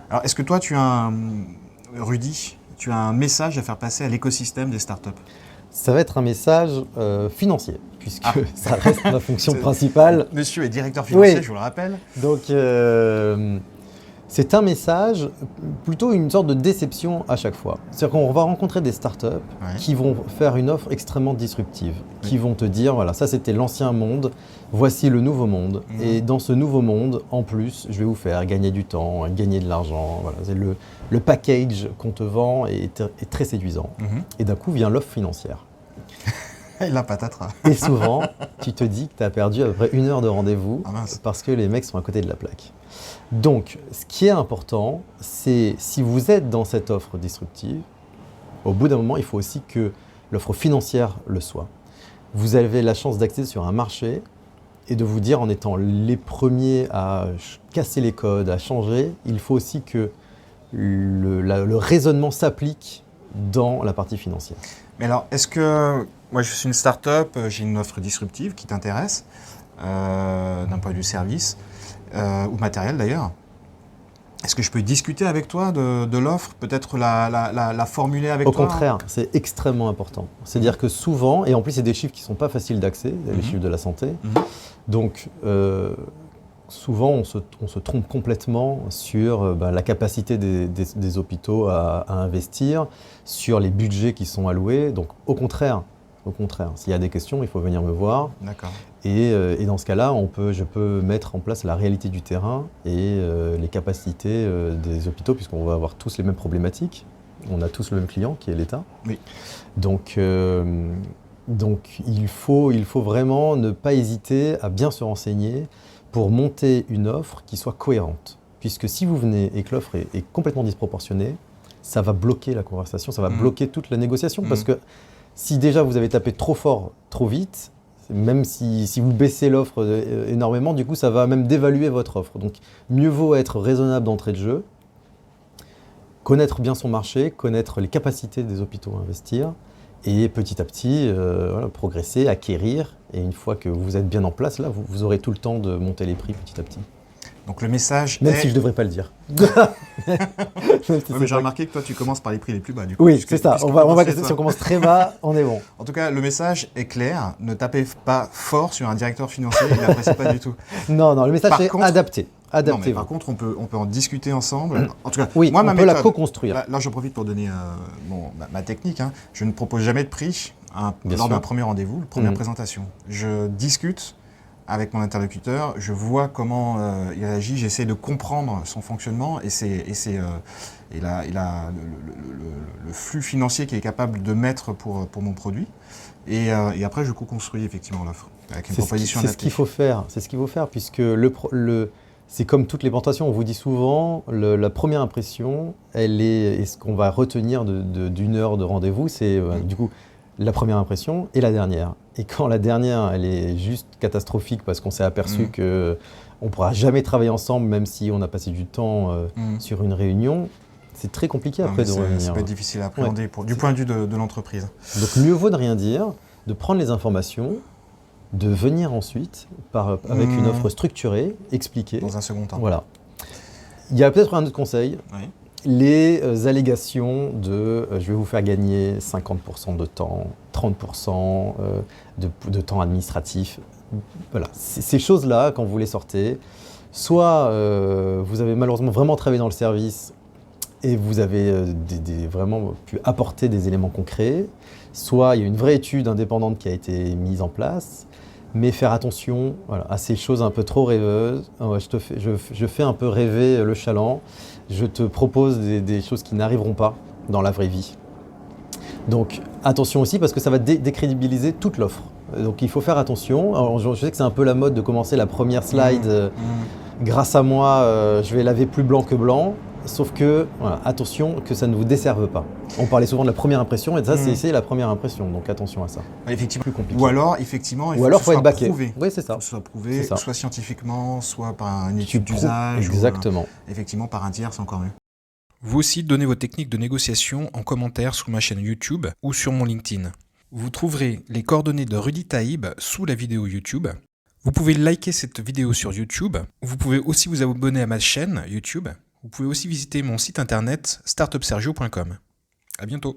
Alors, est-ce que toi, Rudy, tu as un message à faire passer à l'écosystème des startups? Ça va être un message financier, puisque Ah. ça reste ma fonction principale. Monsieur est directeur financier, Oui. je vous le rappelle. Donc, c'est un message, plutôt une sorte de déception à chaque fois. C'est-à-dire qu'on va rencontrer des startups qui vont faire une offre extrêmement disruptive, qui vont te dire, voilà, ça c'était l'ancien monde, voici le nouveau monde. Et dans ce nouveau monde, en plus, je vais vous faire gagner du temps, gagner de l'argent. Voilà, c'est le package qu'on te vend est très séduisant. Et d'un coup vient l'offre financière. Et la patatras. Et souvent, tu te dis que tu as perdu à peu près 1 heure de rendez-vous parce que les mecs sont à côté de la plaque. Donc, ce qui est important, c'est si vous êtes dans cette offre disruptive, au bout d'un moment, il faut aussi que l'offre financière le soit. Vous avez la chance d'accéder sur un marché et de vous dire, en étant les premiers à casser les codes, à changer, il faut aussi que le raisonnement s'applique dans la partie financière. Mais alors, est-ce que moi je suis une start-up, j'ai une offre disruptive qui t'intéresse, d'un point de vue service, ou matériel d'ailleurs. Est-ce que je peux discuter avec toi de l'offre, peut-être la formuler avec toi? Au contraire, c'est extrêmement important. C'est-à-dire que souvent, et en plus c'est des chiffres qui ne sont pas faciles d'accès, les chiffres de la santé, donc souvent on se trompe complètement sur la capacité des hôpitaux à investir, sur les budgets qui sont alloués. Donc au contraire, s'il y a des questions, il faut venir me voir. D'accord. Et dans ce cas-là, je peux mettre en place la réalité du terrain et les capacités des hôpitaux, puisqu'on va avoir tous les mêmes problématiques. On a tous le même client, qui est l'État. Oui. Donc il faut vraiment ne pas hésiter à bien se renseigner pour monter une offre qui soit cohérente. Puisque si vous venez et que l'offre est complètement disproportionnée, ça va bloquer la conversation, ça va bloquer toute la négociation. Parce que si déjà vous avez tapé trop fort, trop vite, même si vous baissez l'offre énormément, du coup ça va même dévaluer votre offre. Donc mieux vaut être raisonnable d'entrée de jeu, connaître bien son marché, connaître les capacités des hôpitaux à investir, et petit à petit progresser, acquérir. Et une fois que vous êtes bien en place, là, vous aurez tout le temps de monter les prix petit à petit. Donc le message Même si je ne devrais pas le dire. Mais j'ai remarqué que toi, tu commences par les prix les plus bas. Du coup, oui, c'est ça. Si on commence très bas, on est bon. En tout cas, le message est clair. Ne tapez pas fort sur un directeur financier, il n'apprécie pas du tout. Non, le message est adapté. Non, mais par contre, on peut en discuter ensemble. En tout cas, oui, moi, on peut la co-construire. Là, j'en profite pour donner ma technique. Je ne propose jamais de prix lors d'un premier rendez-vous, première présentation. Je discute avec mon interlocuteur, je vois comment il agit, j'essaie de comprendre son fonctionnement et il a le flux financier qu'il est capable de mettre pour mon produit. Et après, je co-construis effectivement l'offre avec une proposition adaptée. C'est ce qu'il faut faire, puisque c'est comme toutes les plantations, on vous dit souvent, la première impression, elle est ce qu'on va retenir d'une heure de rendez-vous, c'est du coup la première impression et la dernière. Et quand la dernière, elle est juste catastrophique parce qu'on s'est aperçu qu'on ne pourra jamais travailler ensemble, même si on a passé du temps sur une réunion, c'est très compliqué après de revenir. Ça peut être difficile à appréhender du point de vue de l'entreprise. Donc mieux vaut de rien dire, de prendre les informations, de venir ensuite avec une offre structurée, expliquée. Dans un second temps. Voilà. Il y a peut-être un autre conseil. Oui. Les allégations de je vais vous faire gagner 50% de temps, 30% de temps administratif. Voilà. Ces choses-là, quand vous les sortez, soit vous avez malheureusement vraiment travaillé dans le service et vous avez vraiment pu apporter des éléments concrets, soit il y a une vraie étude indépendante qui a été mise en place. Mais faire attention à ces choses un peu trop rêveuses. Je fais un peu rêver le chaland. Je te propose des choses qui n'arriveront pas dans la vraie vie. Donc attention aussi parce que ça va décrédibiliser toute l'offre. Donc il faut faire attention. Alors, je sais que c'est un peu la mode de commencer la première slide. Grâce à moi, je vais laver plus blanc que blanc. Sauf que, attention, que ça ne vous desserve pas. On parlait souvent de la première impression, et ça, c'est la première impression, donc attention à ça. Effectivement. Plus compliqué. Ou alors, effectivement, il faut que ce soit prouvé. Oui, c'est ça. Que ce soit prouvé, soit scientifiquement, soit par une étude d'usage. Exactement. Effectivement, par un tiers, c'est encore mieux. Vous aussi, donnez vos techniques de négociation en commentaire sous ma chaîne YouTube ou sur mon LinkedIn. Vous trouverez les coordonnées de Rudy Taïb sous la vidéo YouTube. Vous pouvez liker cette vidéo sur YouTube. Vous pouvez aussi vous abonner à ma chaîne YouTube. Vous pouvez aussi visiter mon site internet startupsergio.com. À bientôt.